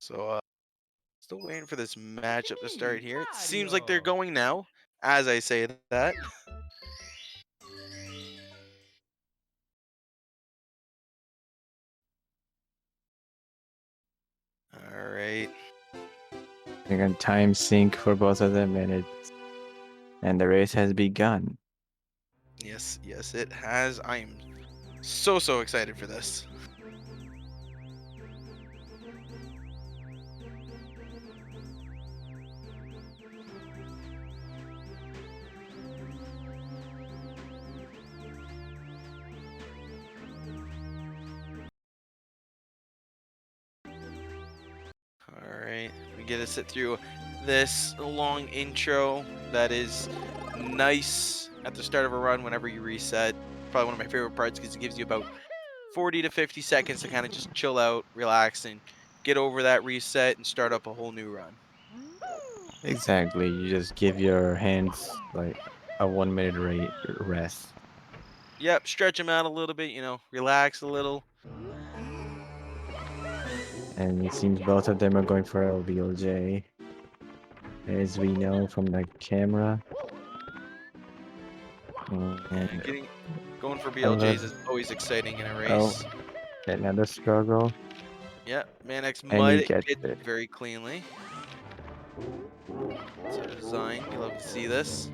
So, still waiting for this matchup to start here. It seems like they're going now, as I say that. All right. They're gonna time sync for both of them, and the race has begun. Yes, yes, it has. I am so excited for this. All right, we get to sit through this long intro that is nice at the start of a run whenever you reset. Probably one of my favorite parts because it gives you about 40 to 50 seconds to kind of just chill out, relax, and get over that reset and start up a whole new run. Exactly. You just give your hands like a 1 minute rest. Yep, stretch them out a little bit, relax a little. And it seems both of them are going for LBOJ, as we know from the camera. Yeah, And going for another, BLJs is always exciting in a oh, race. another struggle, Yep, and he manXmud gets gets it. it very cleanly. So design, you love to see this.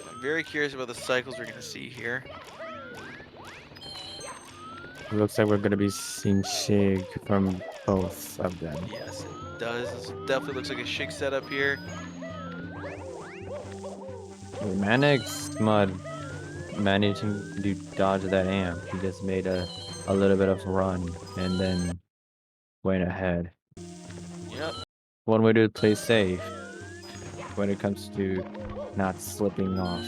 I'm very curious about the cycles we're gonna see here. Looks like we're gonna be seeing Shig from both of them. Yes, it does. This definitely looks like a Shig setup here. Manix Mud managing to dodge that amp. He just made a little bit of run and then went ahead. Yep. One way to play safe when it comes to not slipping off.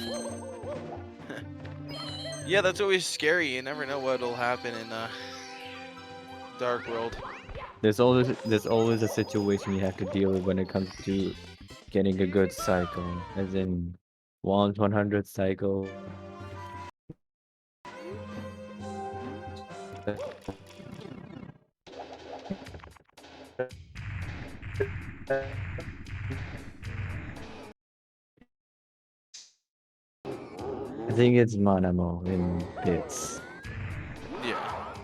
Yeah, that's always scary. You never know what'll happen in Dark World. There's always a situation you have to deal with when it comes to getting a good cycle, as in Juan's 100 cycle. I think it's Manamo in bits. Yeah.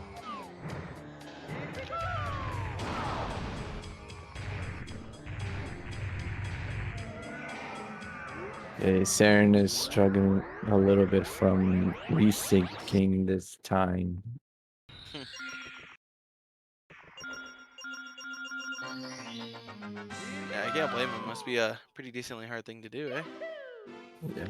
Saren is struggling a little bit from resyncing this time. Yeah, I can't blame him. Must be a pretty decently hard thing to do, eh? Yeah.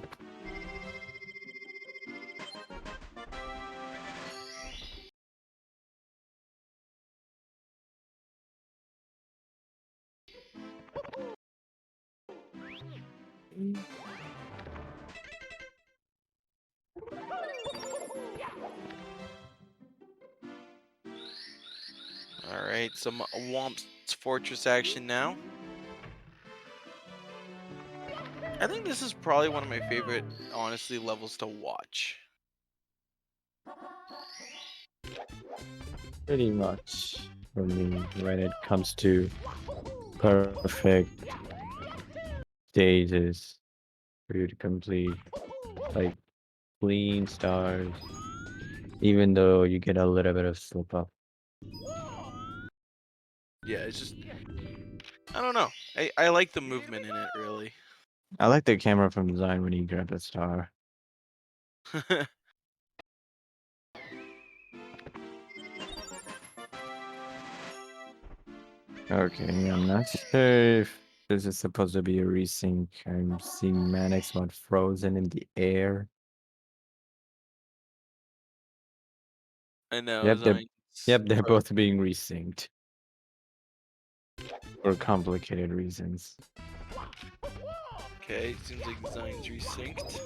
All right, some Womp's Fortress action now. I think this is probably one of my favorite, honestly, levels to watch. Pretty much for me when it comes to perfect stages for you to complete, like clean stars, even though you get a little bit of slip up. Yeah, it's just, I don't know. I like the movement in it, really. I like the camera from design when you grab the star. Okay, I'm not sure if this is supposed to be a resync. I'm seeing manXmud frozen in the air. I know, Yep, they're Zion's yep, they're frozen. both being resynced for complicated reasons. Okay, seems like Zion's resynced.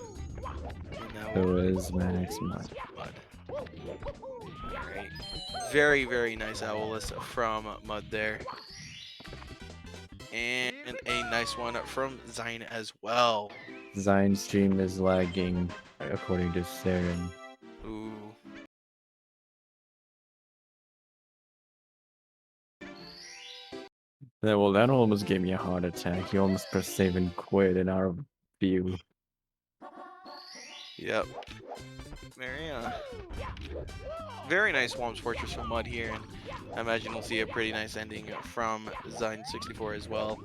And now So over is manXmud. Mud. Alright. Very nice Owlus from Mud there. And a nice one from Zion as well. Design stream is lagging, according to Saren. Ooh. Yeah, well, that almost gave me a heart attack. He almost pressed save and quit in our view. Yep. Very very nice Swamp's Fortress from Mud here, and I imagine we'll see a pretty nice ending from Xein64 as well.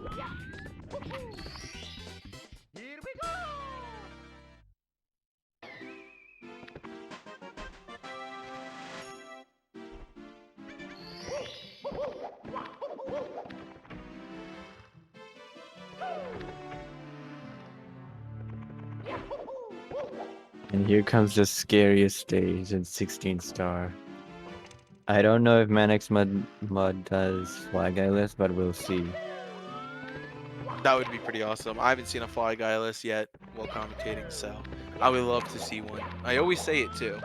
And here comes the scariest stage in 16 star. I don't know if manXmud does Flag Eye list, but we'll see. That would be pretty awesome. I haven't seen a Fly Guy list yet while commentating, so I would love to see one. I always say it too.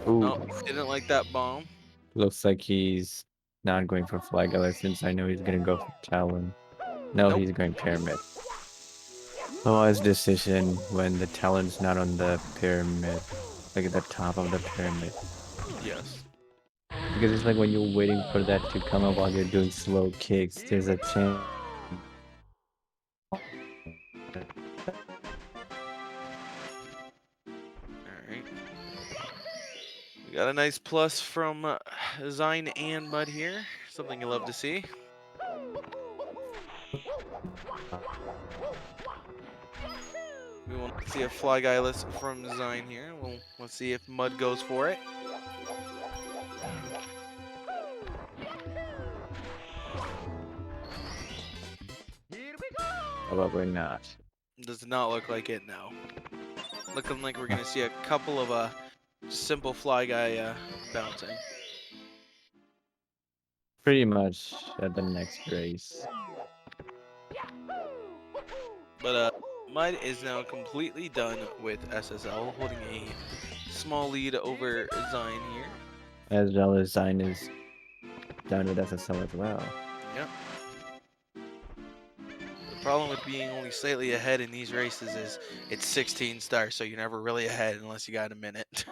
Ooh, Oh, didn't like that bomb. looks like he's not going for Flag Eye list since I know he's gonna go for Talon. No, Nope. he's going Pyramid. A wise decision when the Talon's not on the pyramid, like at the top of the pyramid. Yes. Because it's like when you're waiting for that to come up while you're doing slow kicks, there's a chance. Alright. We got a nice plus from Xein and Mud here. Something you love to see. We will not see a Fly Guy list from Xein here. Let's see if Mud goes for it. Probably not. Does not look like it, no. Looking like we're going to see a couple of simple Fly Guy bouncing. Pretty much at the next race. But Mud is now completely done with SSL, holding a small lead over Xein here. As well as Xein is done with SSL as well. Yep. The problem with being only slightly ahead in these races is it's 16 stars, so you're never really ahead unless you got a minute.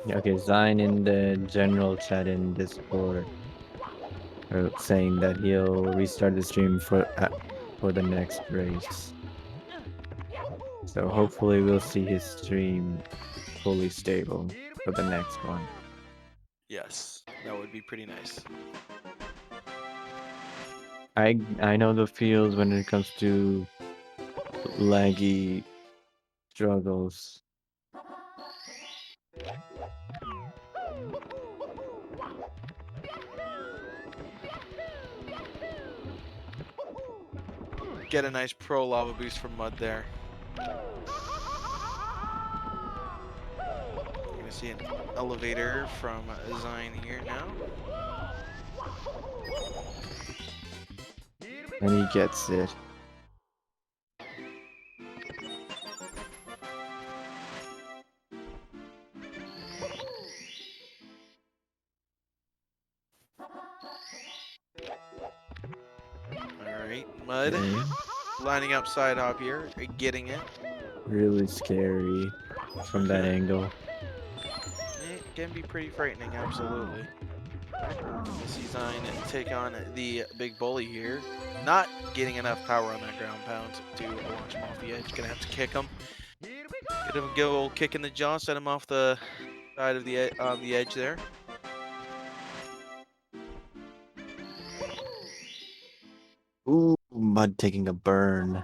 Yeah, okay, Xein in the general chat in Discord are saying that he'll restart the stream for the next race. So hopefully we'll see his stream fully stable for the next one. Yes, that would be pretty nice. I know the feels when it comes to laggy struggles. Get a nice pro lava boost from Mud there. You're gonna see an elevator from Xein here now. And he gets it. Alright, Mud Okay. lining up side hop here, getting it. Really scary from that angle. It can be pretty frightening, absolutely. We'll see Xein take on the big bully here. Not getting enough power on that ground pound to launch him off the edge. Gonna have to kick him. Get him a good old kick in the jaw, send him off the side of the on the edge there. Ooh, Mud taking a burn.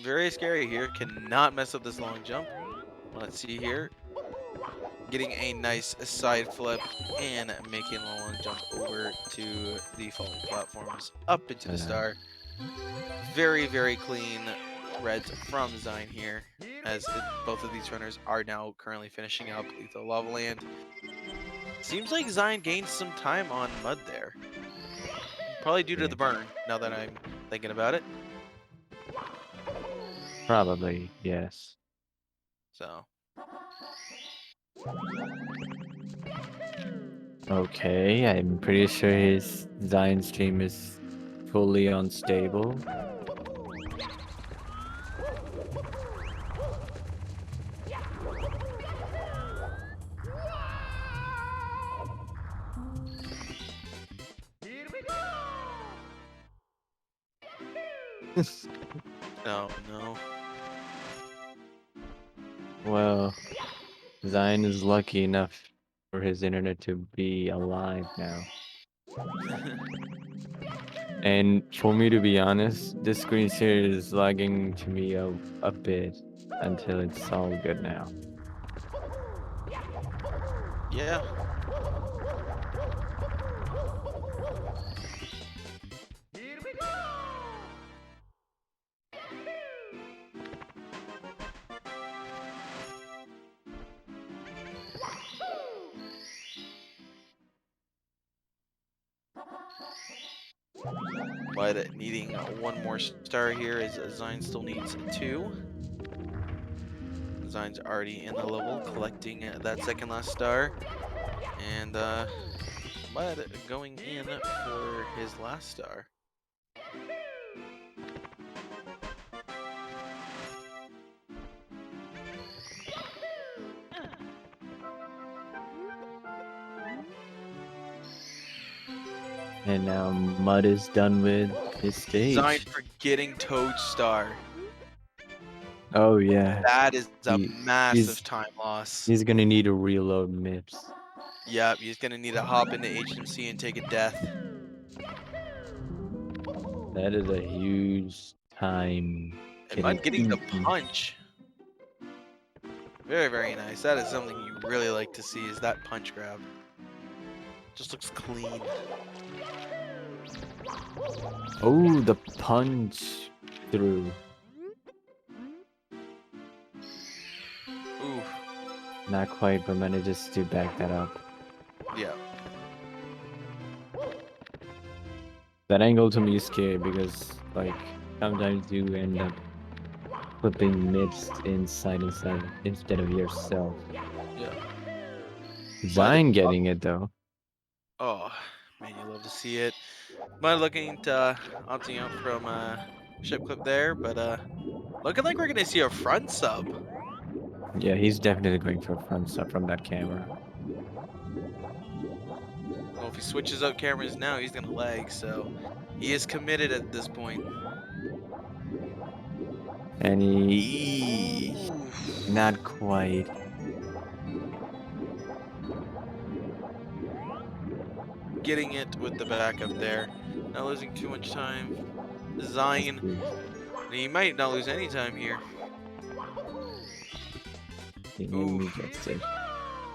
Very scary here. Cannot mess up this long jump. Let's see here. Getting a nice side flip and making a long jump over to the falling platforms up into the star. Very, very clean reds from Xein here, as both of these runners are now currently finishing up Lethal Lava Land. Seems like Xein gained some time on Mud there. Probably due to the burn, now that I'm thinking about it. Probably, yes. So, Okay, I'm pretty sure his Xein stream is fully unstable. Oh no. Well, Zion is lucky enough for his internet to be alive now. And for me to be honest, this screen share is lagging to me a bit until it's all good now. Yeah. But needing one more star here as Zine still needs two. Zine's already in the level, collecting that second last star. And Mud going in for his last star. And now Mud is done with his Zine stage. forgetting Toad's star. Oh yeah, That is a he massive he's time loss. he's gonna need to reload MIPS. Yep, he's gonna need to hop into HMC and take a death. That is a huge time And getting Mud getting the eaten. punch. Very, very nice. That is something you really like to see, is that punch grab. Just looks clean. Oh, the punch through. Ooh, Not quite, but manages to back that up. yeah. That angle to me is scary because, like, sometimes you end up flipping MIPS inside instead of yourself. Yeah. Mud, Zine getting it though. oh, man, you love to see it. Mud looking to opting out from ship clip there, but looking like we're gonna see a front sub. Yeah, he's definitely going for a front stop from that camera. Well, if he switches out cameras now, he's gonna lag. So he is committed at this point. And he Ooh, not quite. getting it with the backup there. Not losing too much time. That's Zion, good. he might not lose any time here. And he Oof. gets it.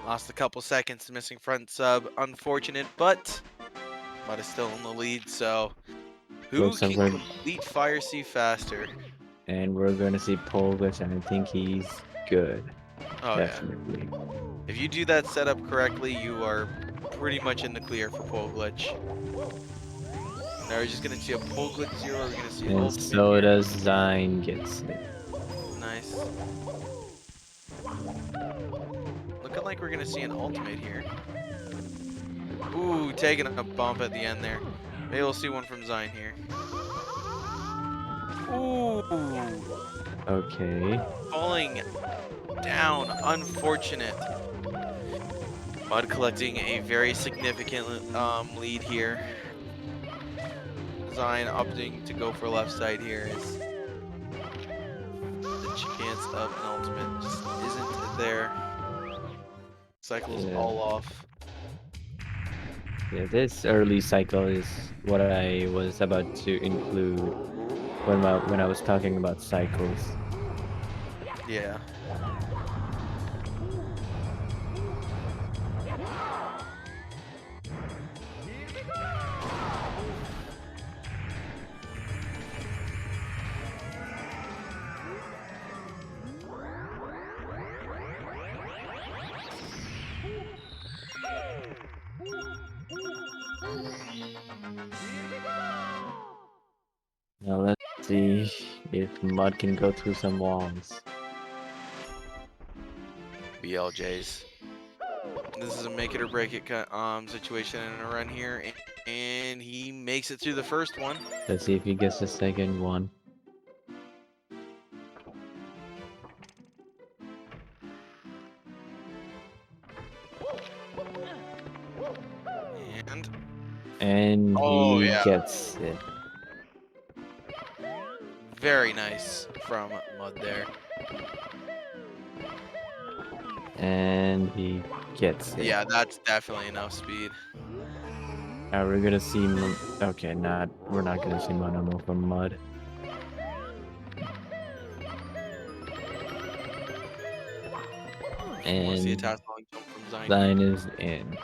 Lost a couple seconds, missing front sub. Unfortunate, but Mud is still in the lead. So who Looks like can we're complete Fire Sea faster? and we're gonna see Pole Glitch, and I think he's good. Oh yeah. Definitely. If you do that setup correctly, you are pretty much in the clear for pole glitch. Now we're just gonna see a pole glitch 0. We're gonna see And ultimate so here. does Zine gets it. Nice. Looking like we're gonna see an ultimate here. Ooh, taking a bump at the end there. Maybe we'll see one from Zine here. Ooh, Okay. falling down. Unfortunate. Mud collecting a very significant lead here. Zine opting to go for left side here is the chance of an ultimate just isn't there. Cycles Yeah. all off. Yeah, this early cycle is what I was about to include when I was talking about cycles. Yeah. Now let's see if Mud can go through some walls. BLJs. This is a make it or break it situation in a run here, and he makes it through the first one. Let's see if he gets the second one. And And oh he yeah, gets it. Very nice from Mud there. And he gets it. Yeah, that's definitely enough speed. Now we're gonna see. Okay, we're not gonna see Monomo from Mud. Want to see a And task long jump from Xein here. Line is in.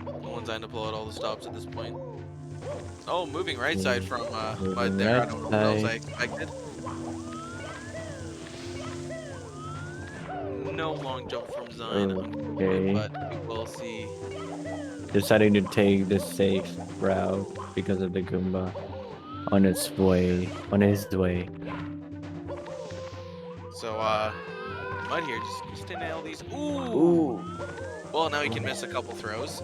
I want Xein to pull out all the stops at this point. Oh, moving right side Okay. from Mud Moving there. I right don't know what else I side. expected. No long jump from Xein, unfortunately, Okay. but we will see. Deciding to take the safe route because of the Goomba on its way. On his way. So, Mud here just needs to nail these. Ooh! Ooh. Well, now he can miss a couple throws.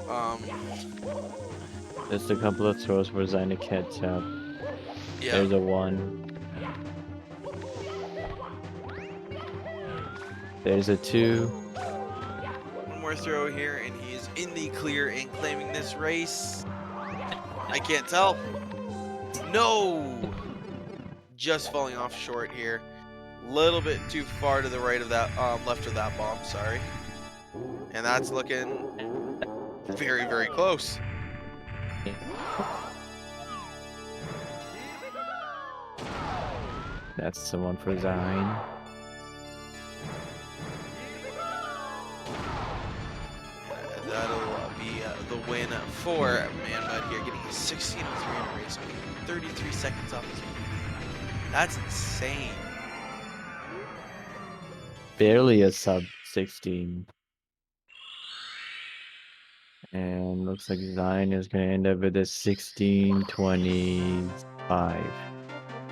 Just a couple of throws for Zayn to catch up. Yeah. There's a 1. There's a 2. One more throw here, and he is in the clear and claiming this race. I can't tell. No! Just falling off short here. Little bit too far to the right of that, left of that bomb, sorry. And that's looking very, very close. That's the one for Zayn. That'll be the win for manXmud here, getting a 16:03 in a race, only 33 seconds off his lead. That's insane. Barely a sub 16. And looks like Zayn is going to end up with a 16:25.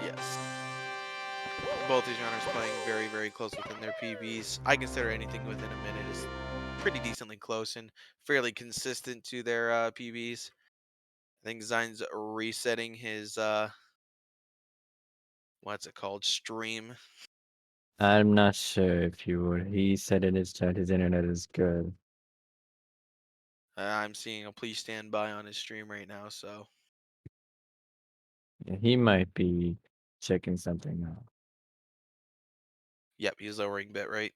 Yes. Both these runners playing very, very close within their PBs. I consider anything within a minute is pretty decently close and fairly consistent to their PBs. I think Zion's resetting his what's it called, stream. I'm not sure if you would. He said in his chat his internet is good. I'm seeing a please stand by on his stream right now, so Yeah, he might be checking something out. yep, he's lowering bit rate.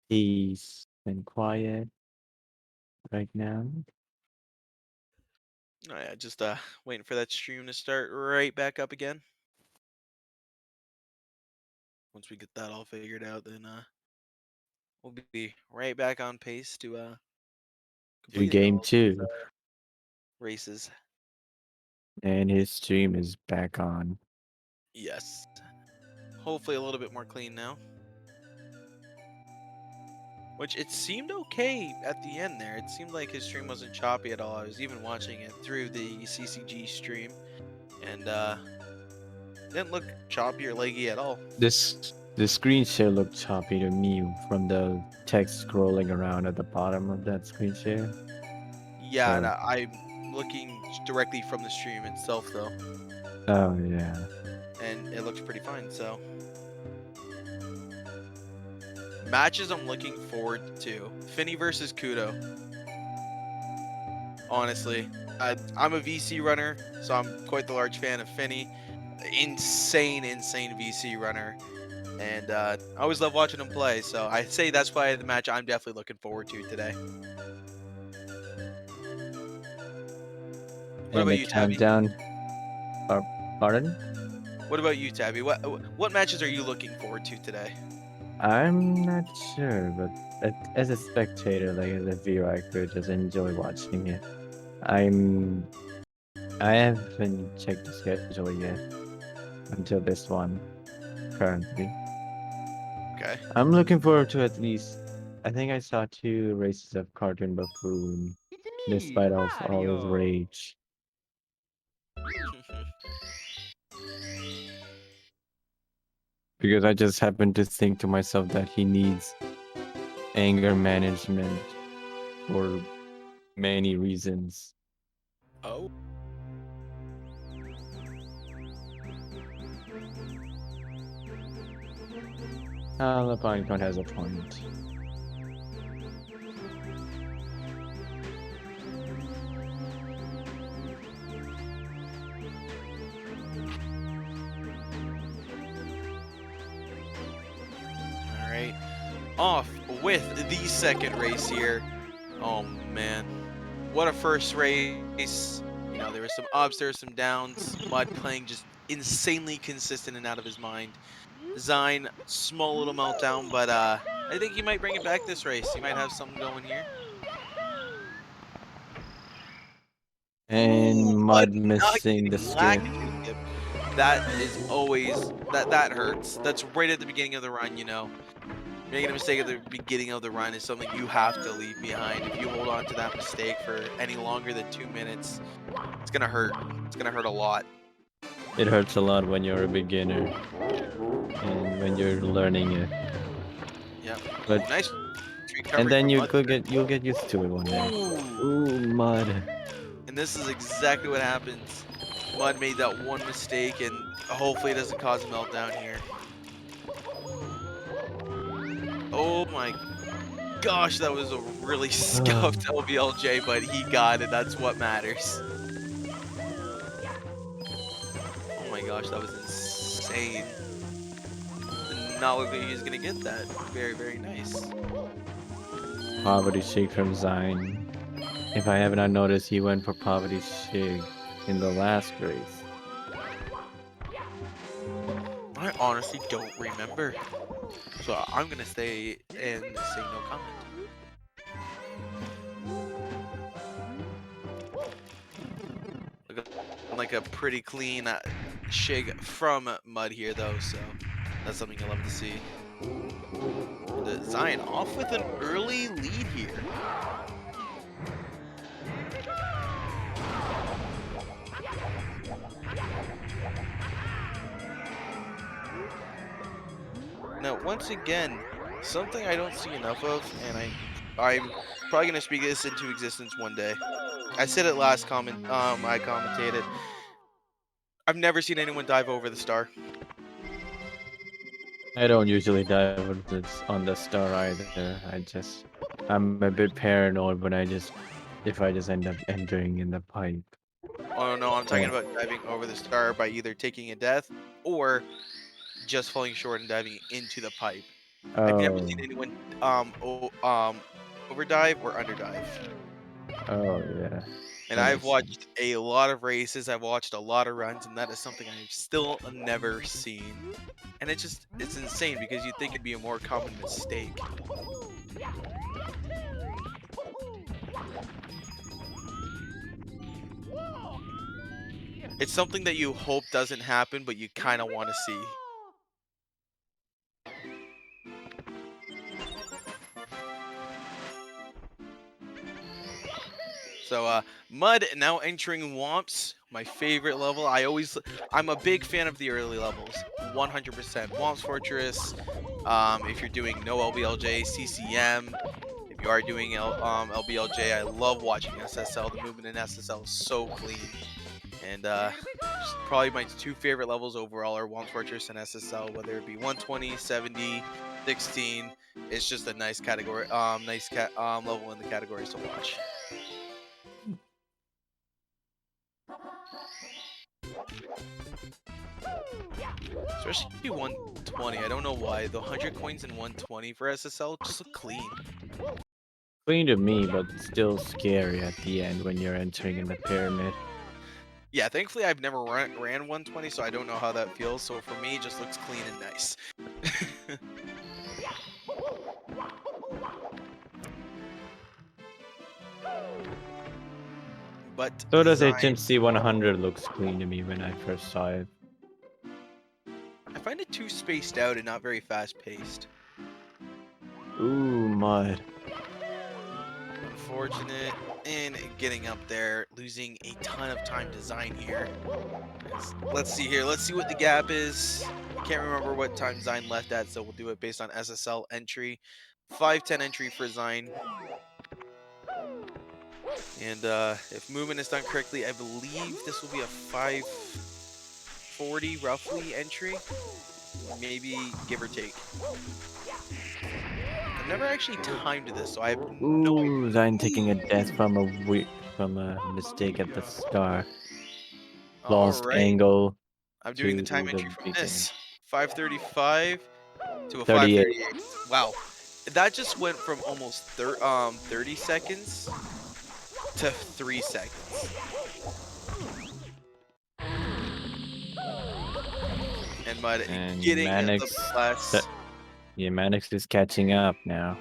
He's been quiet right now. Oh yeah, just waiting for that stream to start right back up again. Once we get that all figured out, then we'll be right back on pace to For completing game all these 2. races. And his stream is back on. Yes. Hopefully a little bit more clean now. Which it seemed okay at the end there. It seemed like his stream wasn't choppy at all. I was even watching it through the CCG stream, and didn't look choppy or leggy at all. The screen share looked choppy to me from the text scrolling around at the bottom of that screen share. Yeah, and So, I'm looking directly from the stream itself though, oh yeah. and it looks pretty fine. So matches I'm looking forward to: Finny versus Kudo. Honestly, I'm a VC runner, so I'm quite the large fan of Finny. Insane, insane VC runner. And I always love watching him play. So I say that's why the match I'm definitely looking forward to today. What And about the you, Tabby? countdown. Par- Pardon? What about you, Tabby? What matches are you looking forward to today? I'm not sure, but as a spectator, like as a viewer, I could just enjoy watching it. I'm I haven't checked the schedule yet until this one currently. Okay. I'm looking forward to at least. I think I saw two races of Cartoon Buffoon, It's me, despite of all his Mario. rage. Because I just happened to think to myself that he needs anger management for many reasons. Oh. The Pinecone has a point. All right. Off with the second race here. Oh man, what a first race. You know, there were some ups, there were some downs. Mud playing just insanely consistent and out of his mind. Xein, small little meltdown, but I think he might bring it back this race. He might have something going here. And Ooh, Mud Mud not missing the getting skip. Lakitu skip. That is always that hurts. That's right at the beginning of the run, you know. Making a mistake at the beginning of the run is something you have to leave behind. If you hold on to that mistake for any longer than 2 minutes, it's gonna hurt. It's gonna hurt a lot. It hurts a lot when you're a beginner and when you're learning it. Yep. But Ooh, nice and recovery then from Mud there. you'll get used to it one day. Ooh. Ooh, Mud. And this is exactly what happens. Mud made that one mistake, and hopefully it doesn't cause a meltdown here. Oh my gosh, that was a really scuffed LBLJ, but he got it. That's what matters. Oh my gosh, that was insane. Did not look like he was gonna get that. Very, very nice. Poverty Shake from Xein. If I have not noticed, he went for Poverty Shake in the last race. I honestly don't remember. So I'm gonna stay and say no comment. Look like a pretty clean shig from Mud here though, so that's something you'll love to see. The Xein off with an early lead here. Now, once again, something I don't see enough of, and I'm probably gonna speak this into existence one day. I said it last comment. I commentated. I've never seen anyone dive over the star. I don't usually dive on the star either. I'm a bit paranoid when if I just end up entering in the pipe. Oh no, I'm talking Oh, about diving over the star by either taking a death or just falling short and diving into the pipe. I've never seen oh, anyone overdive or underdive. oh yeah, And that I've makes sense. watched a lot of races, I've watched a lot of runs, and that is something I've still never seen. And it's insane because you'd think it'd be a more common mistake. It's something that you hope doesn't happen, but you kind of want to see. So Mud now entering Womps, my favorite level. I'm a big fan of the early levels, 100%. Womps Fortress, if you're doing no LBLJ, CCM, if you are doing LBLJ, I love watching SSL. The movement in SSL is so clean. And just probably my two favorite levels overall are Womps Fortress and SSL, whether it be 120, 70, 16. It's just a nice category, level in the categories to watch. Especially 120. I don't know why. The 100 coins in 120 for SSL just look clean. Clean to me, but still scary at the end when you're entering in the pyramid. Yeah, thankfully I've never ran 120, so I don't know how that feels. So for me, it just looks clean and nice. But So does design, HMC 100 looks clean to me when I first saw it. I find it too spaced out and not very fast paced. Ooh, mud. Unfortunate in getting up there, losing a ton of time design here. Let's see here. Let's see what the gap is. Can't remember what time Zine left at, so we'll do it based on SSL entry. 5:10 entry for Zine. And if movement is done correctly, I believe this will be a 5:40 roughly entry, maybe give or take. I've never actually timed this, so I have no Ooh, Zion taking a death idea. from a mistake at the start. All Lost right, angle I'm doing the to time the entry from beginning. this 5:35 to a 38. 5:38. Wow, that just went from almost 30 seconds to 3 seconds. And Mud And getting the Manix, bless. yeah, Manix is catching up now.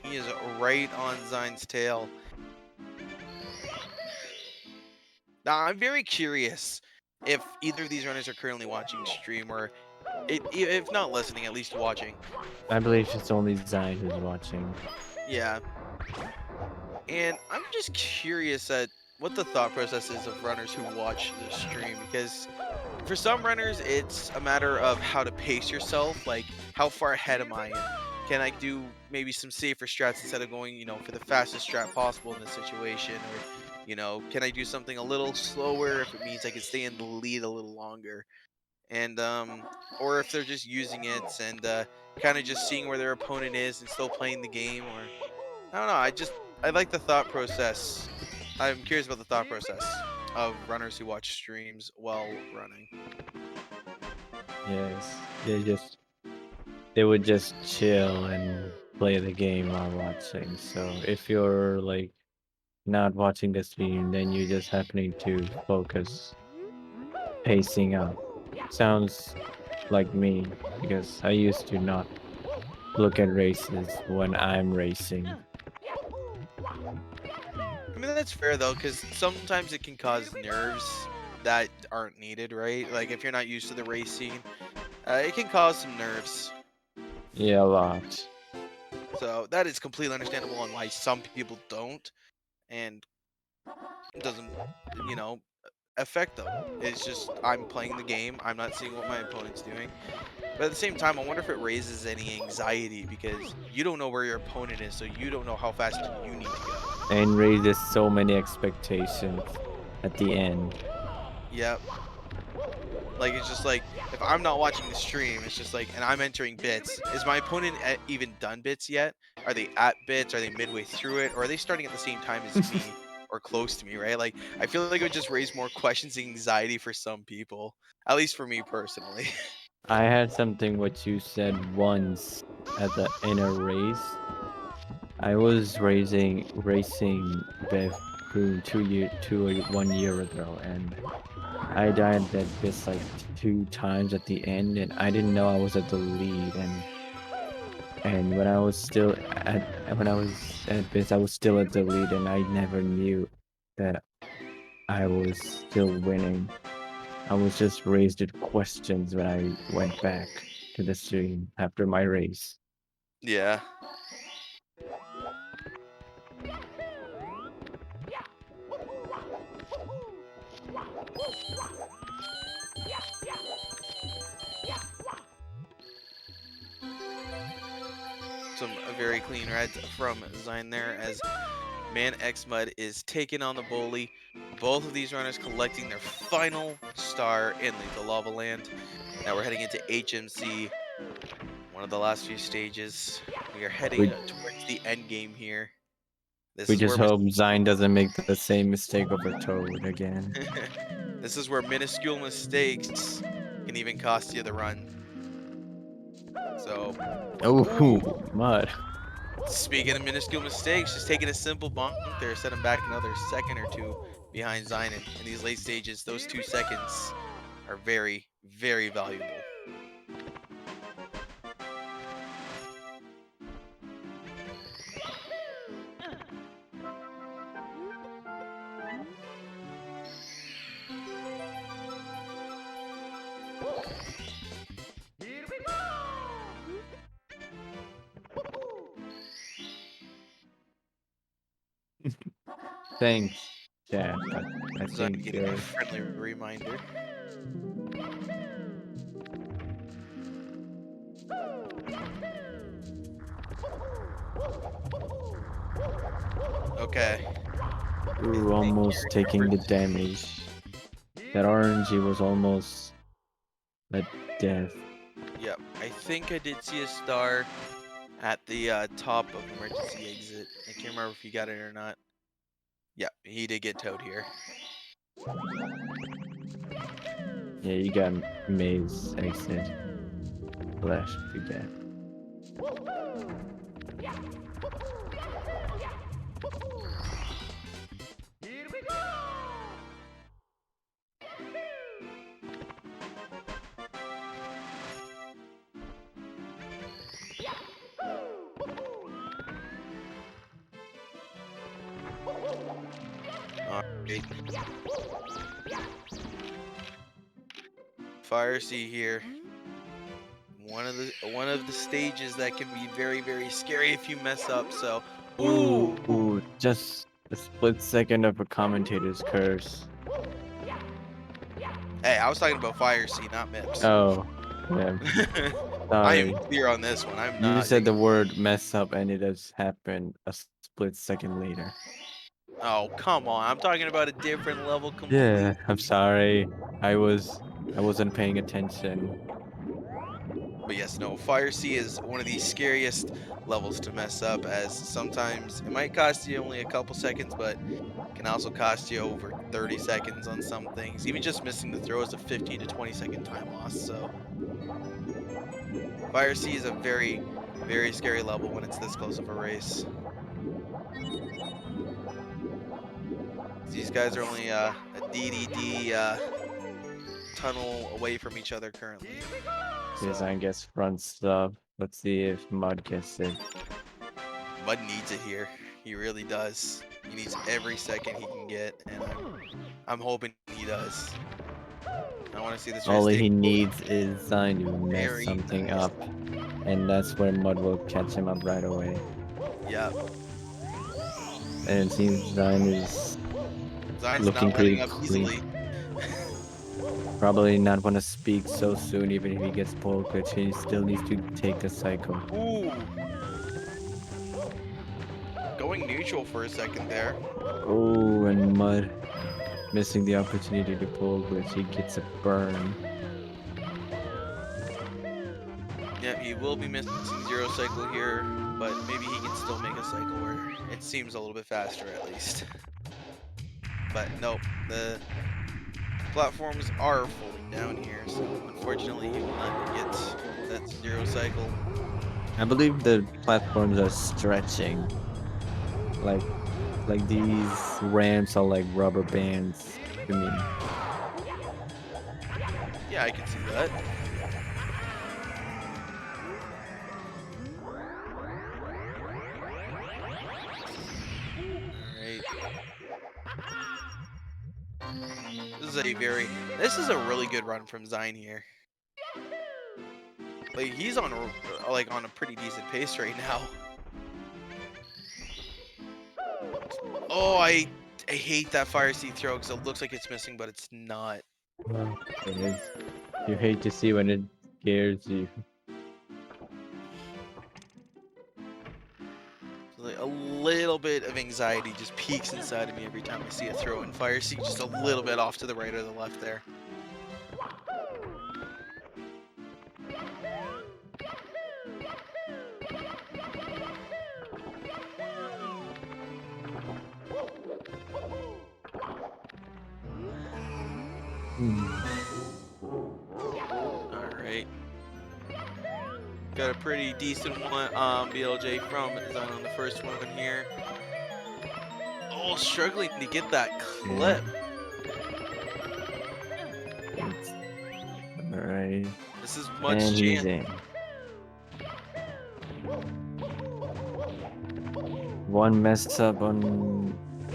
He is right on Zine's tail. Now, I'm very curious if either of these runners are currently watching stream or if not listening, at least watching. I believe it's only Zion who's watching. Yeah. And I'm just curious at what the thought process is of runners who watch the stream because for some runners it's a matter of how to pace yourself, like how far ahead am I and can I do maybe some safer strats instead of going, for the fastest strat possible in this situation or can I do something a little slower if it means I can stay in the lead a little longer? And or if they're just using it and kind of just seeing where their opponent is and still playing the game or I don't know. I like the thought process. I'm curious about the thought process of runners who watch streams while running. Yes, they would just chill and play the game while watching. So if you're like not watching the stream, then you're just happening to focus pacing up. Sounds like me because I used to not look at races when I'm racing. I mean that's fair though, because sometimes it can cause nerves that aren't needed, right? Like if you're not used to the race scene, it can cause some nerves. Yeah, a lot. So that is completely understandable on why some people don't, and it doesn't, you know, affect them. It's just I'm playing the game. I'm not seeing what my opponent's doing. But at the same time, I wonder if it raises any anxiety because you don't know where your opponent is, so you don't know how fast you need to go. And raises so many expectations at the end. Yep. Like it's just like if I'm not watching the stream, it's just like, and I'm entering bits. Is my opponent even done bits yet? Are they at bits? Are they midway through it? Or are they starting at the same time as me or close to me? Right? Like I feel like it would just raise more questions and anxiety for some people. At least for me personally. I had something what you said once at the in a race. I was racing Bev Prune 1 year ago, and I died that bit like 2 times at the end, and I didn't know I was at the lead. And when I was at bits, I was still at the lead, and I never knew that I was still winning. I was just raised with questions when I went back to the stream after my race. Yeah. Some very clean red from Zine there as manXmud is taking on the bully. Both of these runners collecting their final star in Lethal Lava Land. Now we're heading into HMC, one of the last few stages. We are heading We towards the end game here. This we is just where hope Zine doesn't make the same mistake over Toad again. this is where minuscule mistakes can even cost you the run. So, ooh, Oh, mud. Speaking of minuscule mistakes, just taking a simple bonk there set him back another second or two behind Xein. In these late stages, those 2 seconds are very, very valuable. Thanks, chat, but I Xein think getting a friendly reminder. Okay, I you're think almost you're here taking for. the damage. That RNG was almost a death. Yep, I think I did see a star at the top of emergency exit. I can't remember if he got it or not. Yep, he did get towed here. Yeah, you got maze exit flash to get. All right, Fire Sea here. One of the stages that can be very, very scary if you mess up. So, ooh, Ooh, just a split second of a commentator's curse. hey, I was talking about Fire Sea, not Mips. Oh, yeah, I am sorry. clear on this one. I'm You not said taking. the word mess up and it has happened a split second later. Oh, come on. I'm talking about a different level Yeah, I'm completely. sorry. I wasn't paying attention. But yes, no, Fire Sea is one of the scariest levels to mess up, as sometimes it might cost you only a couple seconds, but can also cost you over 30 seconds on some things. Even just missing the throw is a 15 to 20-second time loss. So Fire Sea is a very, very scary level when it's this close of a race. These guys are only a DDD tunnel away from each other currently. Yes, So I guess front stop. Let's see if Mud gets it. Mud needs it here. He really does. He needs every second he can get, and I'm hoping he does. I want to see this race All take he needs is Zion to mess very something nice. up, and that's where Mud will catch him up right away. Yep. And it seems Zion is Zion's looking not pretty letting up clean. easily. Probably not want to speak so soon, even if he gets pole glitch. He still needs to take the cycle. Ooh. Going neutral for a second there. Oh, and Mud missing the opportunity to pole glitch. He gets a burn. Yeah, he will be missing zero cycle here, but maybe he can still make a cycle where it seems a little bit faster at least. But nope, the platforms are folding down here, so unfortunately he will not get that zero cycle. I believe the platforms are stretching. Like like these ramps are like rubber bands to me. Yeah, I can see that. Alright. This is a really good run from Xein here. Like he's on a pretty decent pace right now. Oh, I hate that Fire Sea throw because it looks like it's missing, but it's not. It is. You hate to see when it scares you. Like a little bit of anxiety just peaks inside of me every time I see a throw in Fire Sea, just a little bit off to the right or the left there. Hmm. All right. Got got a pretty decent one BLJ from Xein on the first one here. Oh, struggling to get that Yeah. clip. It's all right. This is Mud's And he's chance. in. One mess up on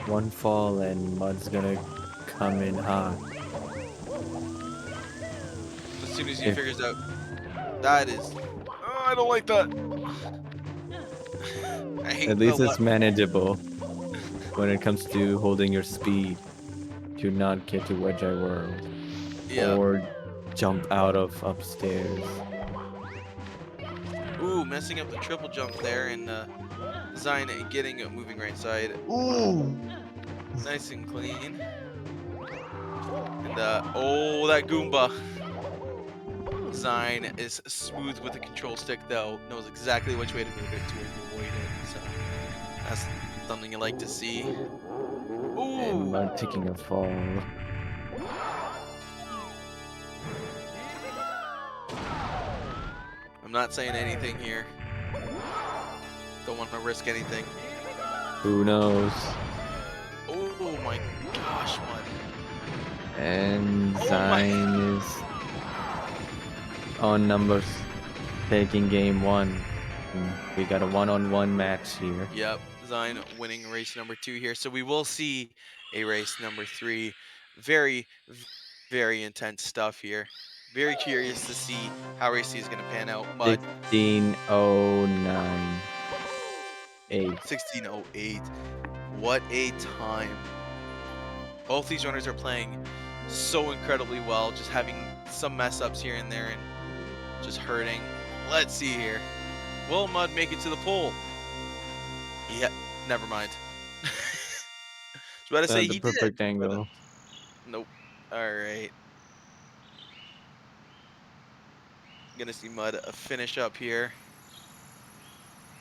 one fall and Mud's gonna come in hot. As soon as he If figures out that is, oh, I don't like that. I at hate the least it's manageable when it comes to holding your speed to not get to Wedge Eye World yeah. or jump out of upstairs. Ooh, messing up the triple jump there and Xein getting it moving right side. Ooh! Nice and clean. And oh, that Goomba. Xein is smooth with the control stick though, knows exactly which way to move it to avoid it. So that's something you like to see. And Ooh. Mud taking a fall. I'm not saying anything here. Don't want to risk anything. Who knows? Oh my gosh, Mud. And Oh my. Xine is on numbers, taking game one. We got a one-on-one match here. Yep, Xein winning race number 2 here. So we will see a race number 3. Very, very intense stuff here. Very curious to see how race C is going to pan out. Mud 16:09. 8. 16:08. What a time. Both these runners are playing so incredibly well, just having some mess ups here and there and just hurting. Let's see here. Will Mud make it to the pole? Yeah, never mind. I was about to say Not the he did, perfect but angle. nope. All right. Gonna see Mud finish up here.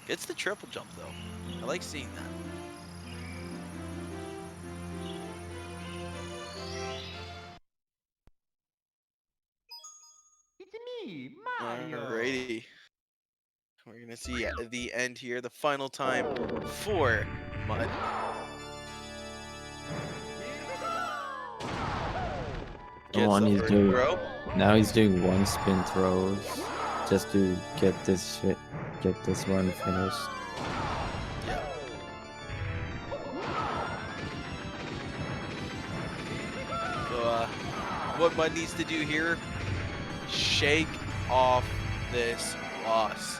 Gets the triple jump though. I like seeing that. It's me, Mario. Alrighty. We're gonna see at the end here, the final time for Mud. Come Gets on, the he's first doing. throw. Now he's doing one spin throws just to get this run finished. Yeah. So what Mud needs to do here, shake off this loss.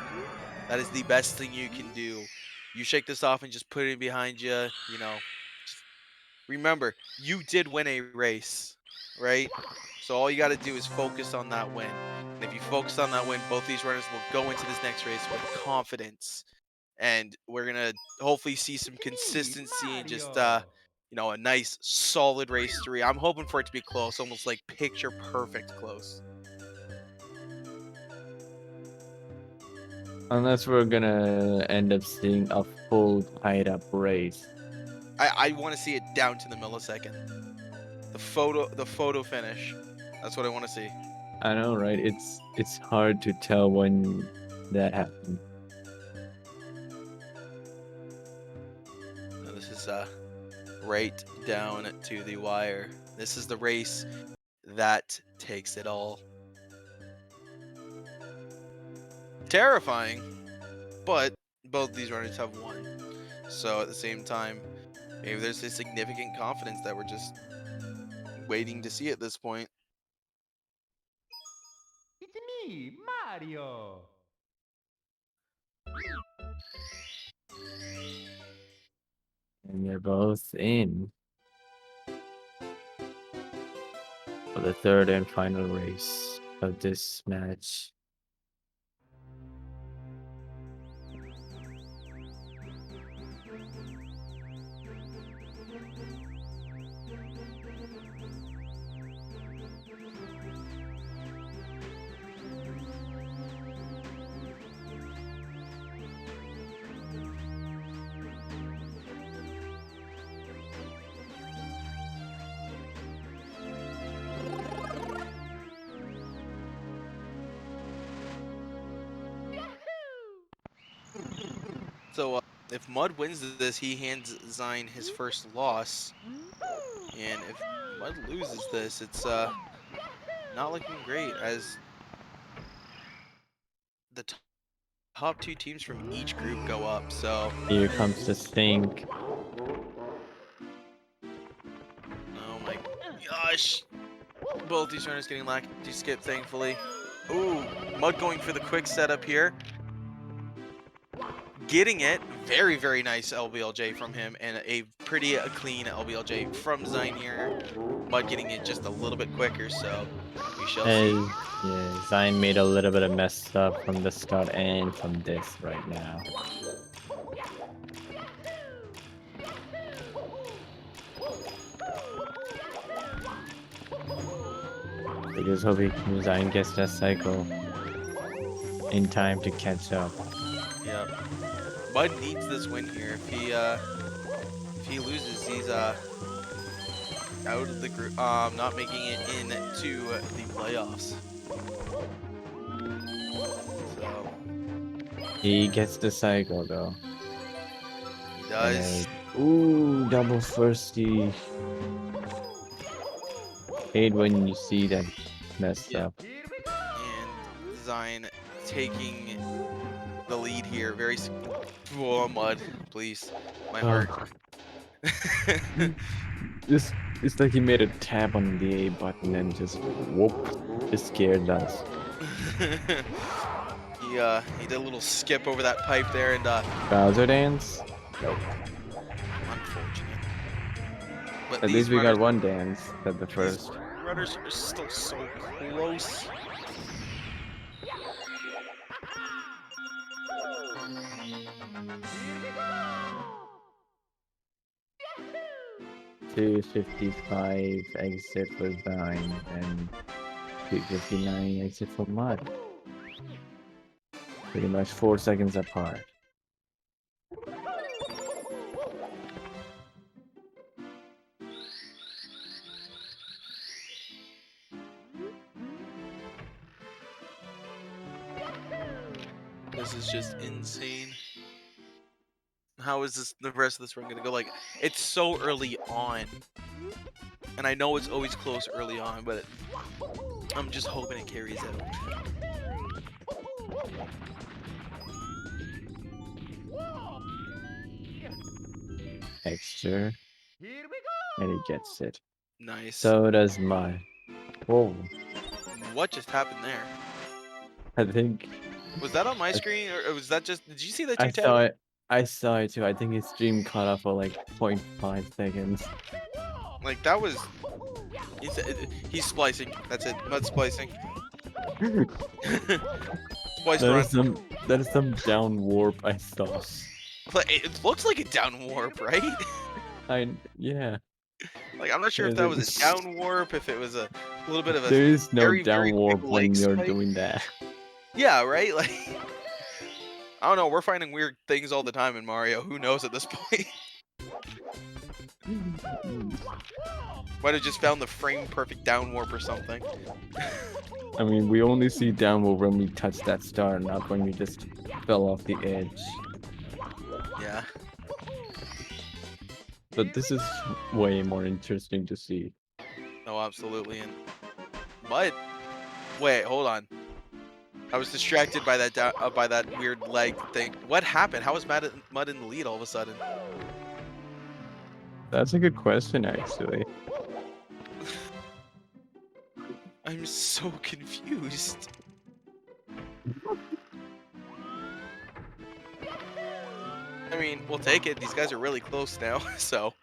That is the best thing you can do. You shake this off and just put it behind you, you know. Just remember, you did win a race, right? So all you got to do is focus on that win. And if you focus on that win, both these runners will go into this next race with confidence. And we're going to hopefully see some It's me, consistency and just Mario. you know, a nice solid race 3. I'm hoping for it to be close, almost like picture perfect close. Unless we're gonna end up seeing a full tied up race. I want to see it down to the millisecond. The photo finish. That's what I want to see. I know, right? It's hard to tell when that happened. Now, this is right down to the wire. This is the race that takes it all. Terrifying, but both these runners have won. So at the same time, maybe there's a significant confidence that we're just waiting to see at this point. It's me, Mario. And they're both in for the third and final race of this match. if Mud wins this, he hands Xein his first loss, and if Mud loses this, it's not looking great as the top two teams from each group go up. So, Here comes the stink. oh my gosh, both these runners getting lucky skip, thankfully. Ooh, Mud going for the quick setup here. Getting it. Very, very nice LBLJ from him, and a pretty clean LBLJ from Xein here. Mud getting it just a little bit quicker, so we shall see. Yeah, Xein made a little bit of mess up from the start and from this right now. We just hope Xein gets that cycle in time to catch up. Yep. Mud needs this win here. If he loses, he's out of the group. Not making it into the playoffs. So He gets the cycle though. he does. Ooh, double firsty. Hate when you see that messed up. Here we go. And Xein taking the lead here. Very. Oh, Mud, please, my heart. This it's like he made a tap on the A button and just whoop, it scared us. He did a little skip over that pipe there, and Bowser dance? Nope. unfortunate. But At these least we runners, got one dance at the these first. runners are still so close. Here we go. 255 exit for Vine and 259 exit for Mud. Pretty much 4 seconds apart. This is just insane. How is the rest of this run gonna go? Like, it's so early on, and I know it's always close early on, but I'm just hoping it carries out. Extra, Here we go. and he gets it. Nice. So does Mud. Whoa. What just happened there? I think Was that on my screen, or was that just? Did you see that I you saw tapped? it. I saw it too. I think his stream caught up for like 0.5 seconds. Like that was. He's splicing. That's it. Mud splicing. Splice run. That is some down warp I saw. But it looks like a down warp, right? Yeah. Like I'm not sure if that was a down warp, if it was a little bit of a There is no very, down very quick warp leg when you're spike. doing that. Yeah, right? Like I don't know, we're finding weird things all the time in Mario. Who knows at this point? Might have just found the frame perfect down warp or something. I mean, we only see down warp when we touch that star, not when we just fell off the edge. Yeah. But this is way more interesting to see. No, absolutely. And but wait, hold on. I was distracted by that by that weird leg thing. What happened? How was Mud in the lead all of a sudden? That's a good question, actually. I'm so confused. I mean, we'll take it. These guys are really close now, so.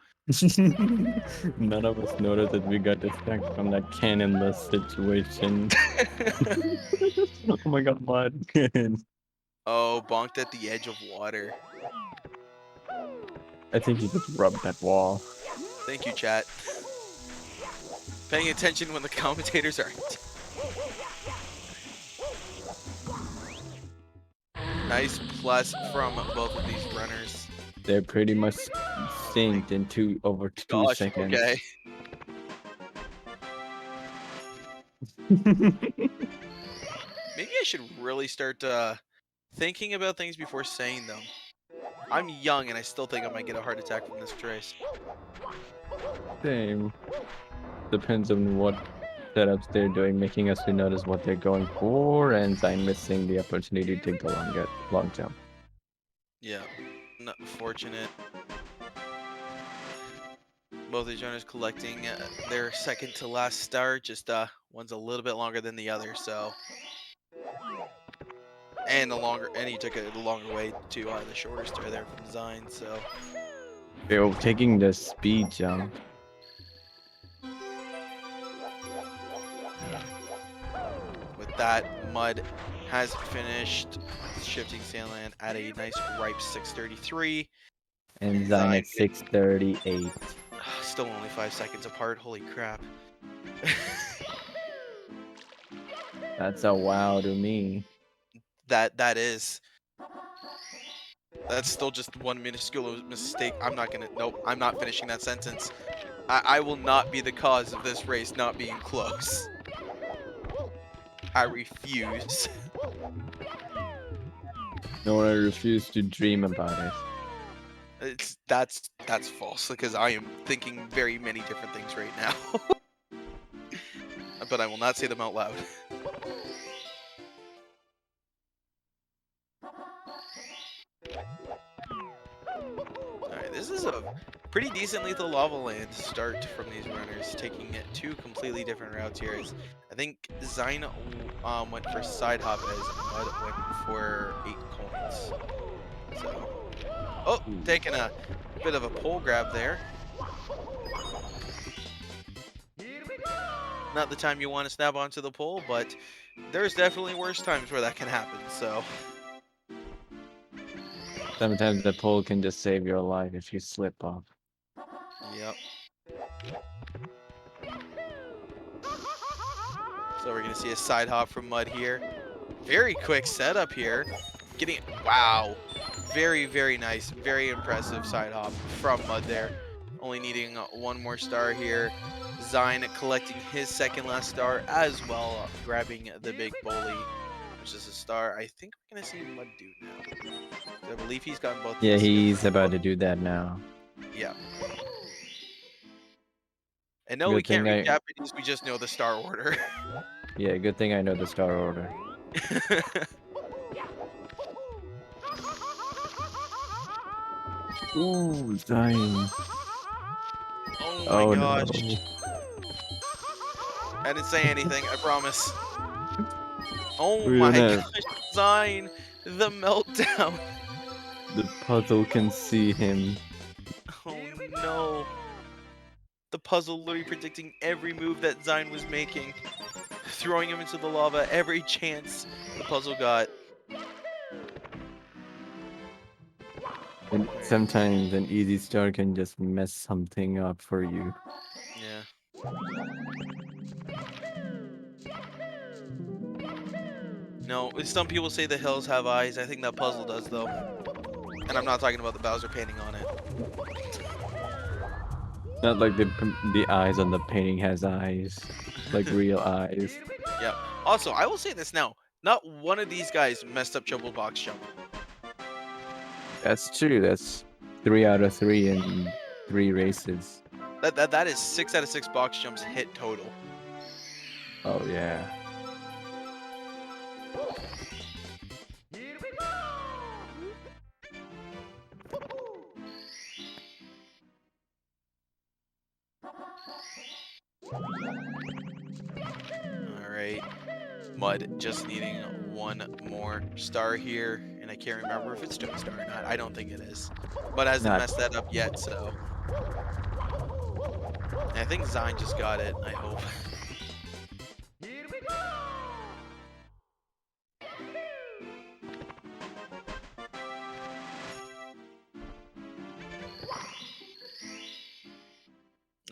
None of us noticed that we got distracted from that cannonless situation. Oh my god, Mud. Oh, bonked at the edge of water. I think he just rubbed that wall. Thank you, chat. Paying attention when the commentators aren't. Nice plus from both of these runners. They're pretty much synced in over 2 Gosh, seconds. okay. Maybe I should really start thinking about things before saying them. I'm young and I still think I might get a heart attack from this race. Same. Depends on what setups they're doing, making us to notice what they're going for, and Xein missing the opportunity to take the long jump. Yeah, not fortunate. Both these runners collecting their second to last star. Just one's a little bit longer than the other, so and he took it the longer way to the shorter star there from Xein. So They're taking the speed jump. with that, Mud has finished shifting Sandland at a nice ripe 633. And And Xein Xein at 6:38. still only 5 seconds apart. Holy crap. That's a wow to me. That is. That's still just one minuscule mistake. Nope, I'm not finishing that sentence. I will not be the cause of this race not being close. I refuse. No, I refuse to dream about it. That's false because I am thinking very many different things right now. But I will not say them out loud. Alright, this is a pretty decent lethal lava land start from these runners, taking it two completely different routes here. I think Xein went for side hop as Mud went for 8 coins. So, oh, taking a bit of a pole grab there. Here we go! Not the time you want to snap onto the pole, but there's definitely worse times where that can happen. So, Sometimes the pole can just save your life if you slip off. yep. So we're gonna see a side hop from Mud here. Very quick setup here. Wow. Very, very nice. Very impressive side hop from Mud there. Only needing one more star here. Xein collecting his second last star as well, grabbing the big bully, which is a star I think we're going to see Mud do now. I believe he's gotten both Yeah, the skills. he's about to do that now. Yeah. And no, we Good can't thing read I Japanese. We just know the star order. Yeah, good thing I know the star order. Ooh, Xein. Oh my Oh gosh. no. I didn't say anything, I promise. Oh We're my gonna gosh, Xein, the meltdown. The puzzle can see him. Oh no. The puzzle literally predicting every move that Xein was making, throwing him into the lava every chance the puzzle got. And sometimes an easy star can just mess something up for you. Yeah. No, some people say the hills have eyes. I think that puzzle does, though. And I'm not talking about the Bowser painting on it. Not like the eyes on the painting has eyes, like real eyes. Here we go! Yep. Also, I will say this now. Not one of these guys messed up triple box jump. That's true. That's 3 out of 3 in 3 races. That is 6 out of 6 box jumps hit total. Oh yeah. Here we go! Alright. Mud just needing one more star here. And I can't remember if it's Stone Star or not. I don't think it is. But hasn't Not messed that up yet, so. And I think Xein just got it, I hope. Here we go!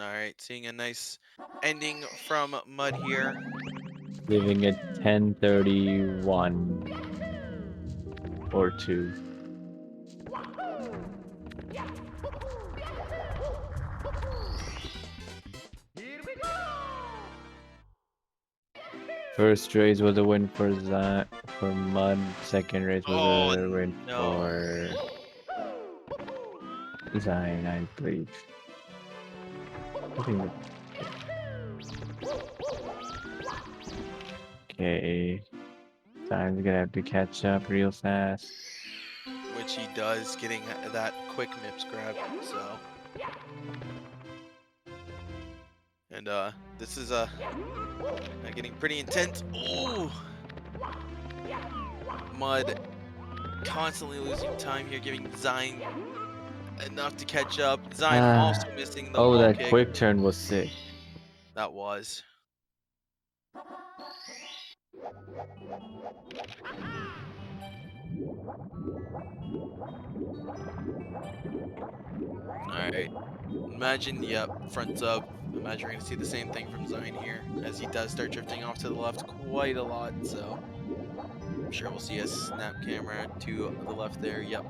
Alright, seeing a nice ending from Mud here. Leaving it 10:31 or 2. Here we go! First race was a win for Mud. Second race was Oh a win no. for Xein, I believe. I think okay. Zein's gonna have to catch up real fast. which he does, getting that quick Mips grab. So, and this is getting pretty intense. Ooh, Mud constantly losing time here, giving Xein enough to catch up. Xein Ah, also missing the oh, wall that kick. quick turn was sick. That was. Alright. Imagine, yep, front sub. Imagine we're going to see the same thing from Xein here, as he does start drifting off to the left quite a lot, so I'm sure we'll see a snap camera to the left there. Yep.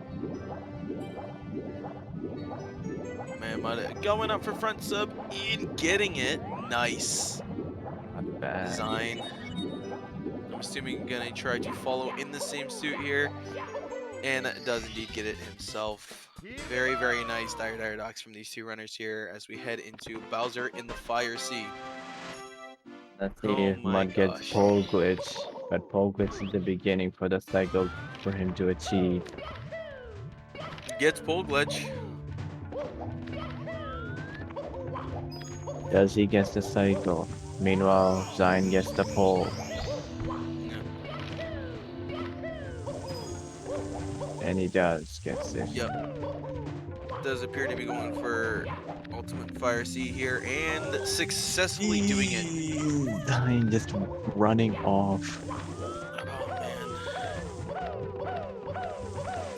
manXmud going up for front sub and getting it. Nice. Not bad. Xein, I'm assuming, gonna try to follow in the same suit here, and does indeed get it himself. Very, very nice dire docks from these two runners here as we head into Bowser in the Fire Sea. Let's see Oh if my Mud gets gosh. pole glitch. But pole glitch is the beginning for the cycle for him to achieve. Gets pole glitch. Does he get the cycle? Meanwhile, Xein gets the pole. Yeah. And he does, gets it. Yep. Does appear to be going for Ultimate Fire Sea here and successfully doing it. Xein just running off. Oh man.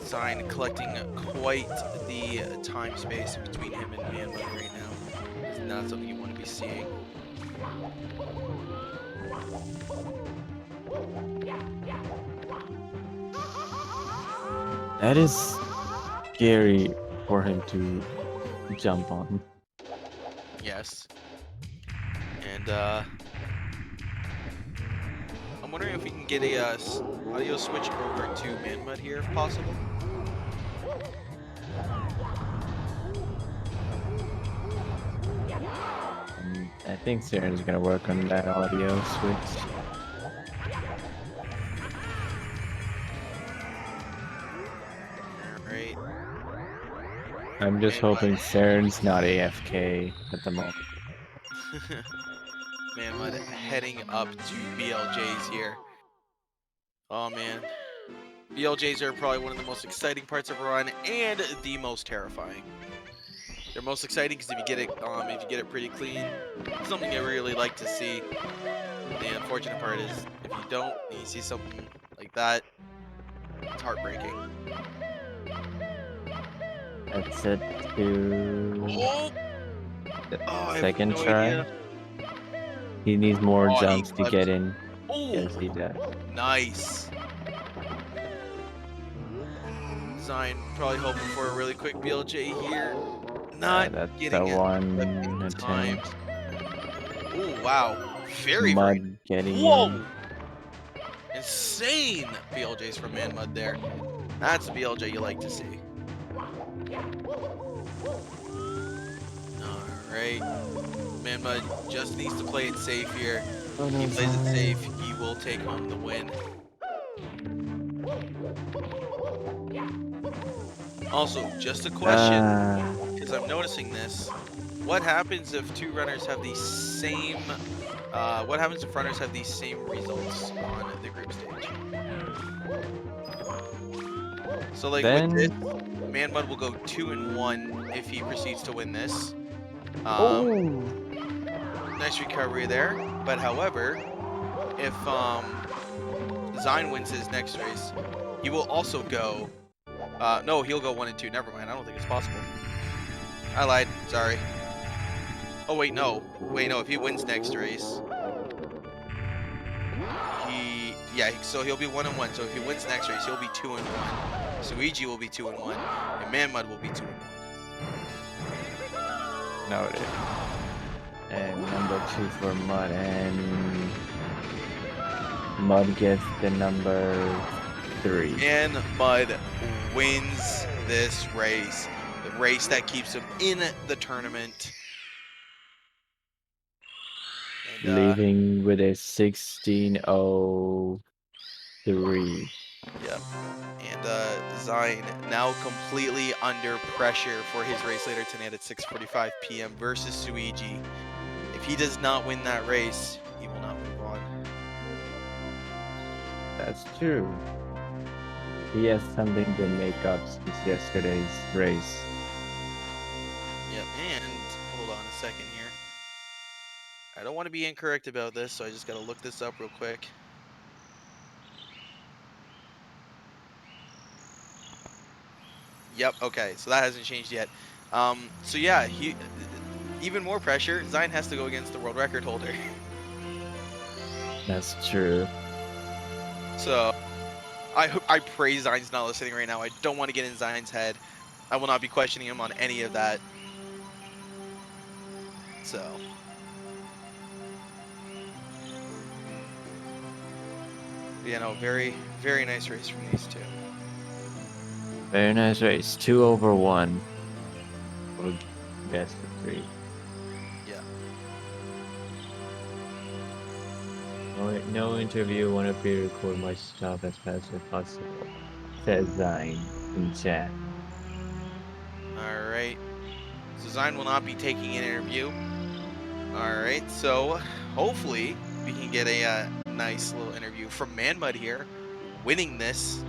Xein collecting quite the time space in between him and manXmud right now. It's not something you want to be seeing. That is scary for him to jump on. Yes. And I'm wondering if we can get a audio switch over to manXmud here if possible. I think Siren's gonna work on that audio switch. Alright. I'm just hoping Siren's not AFK at the moment. manXmud heading up to BLJs here. Oh man. BLJs are probably one of the most exciting parts of a run and the most terrifying. They're most exciting because if you get it pretty clean, it's something I really like to see. The unfortunate part is if you don't and you see something like that, it's heartbreaking. That's it to Oh, the I have second no try. idea. He needs more Oh, he jumps to clipped. get in. Oh, Yes, he does. nice. Xein probably hoping for a really quick BLJ here. Not That's getting the it one in time. attempt. Oh, wow. Very, very. Mud getting Whoa! in. Insane BLJs from manXmud there. That's a BLJ you like to see. Alright. manXmud just needs to play it safe here. Oh, If no, he plays it Xein. safe, he will take home the win. Also, just a question, because I'm noticing this. What happens if two runners have the same what happens if runners have these same results on the group stage? So like with this, Then, manXmud will go 2-1 if he proceeds to win this. oh, Nice recovery there. But however, if Xein wins his next race, he will also go. No, he'll go 1 and 2. Never mind. I don't think it's possible. I lied. Sorry. Oh wait, no. Wait, no. If he wins next race, so he'll be 1 and 1. So if he wins next race, he'll be 2 and 1. Suigi will be 2 and 1, and manXmud will be 2 and 1. noted. And number 2 for Mud, and Mud gets the number 3. manXmud wins this race. The the race that keeps him in the tournament. And Leaving with a 16:03. yep. And Xein now completely under pressure for his race later tonight at 6:45 p.m. versus Suigi. If he does not win that race, he will not move on. That's true. He has something to make up since yesterday's race. Yep. And hold on a second here. I don't want to be incorrect about this, so I just got to look this up real quick. Yep. Okay. So that hasn't changed yet. So yeah, he even more pressure. Xein has to go against the world record holder. That's true. So I pray Zion's not listening right now. I don't want to get in Zion's head. I will not be questioning him on any of that. So very, very nice race from these two. Very nice race. 2/1 for best of 3. Yeah. No interview. Want to pre-record my stuff as fast as possible. Says Zine in chat. All right. So Zion will not be taking an interview. All right. So hopefully we can get a nice little interview from manXmud here, winning this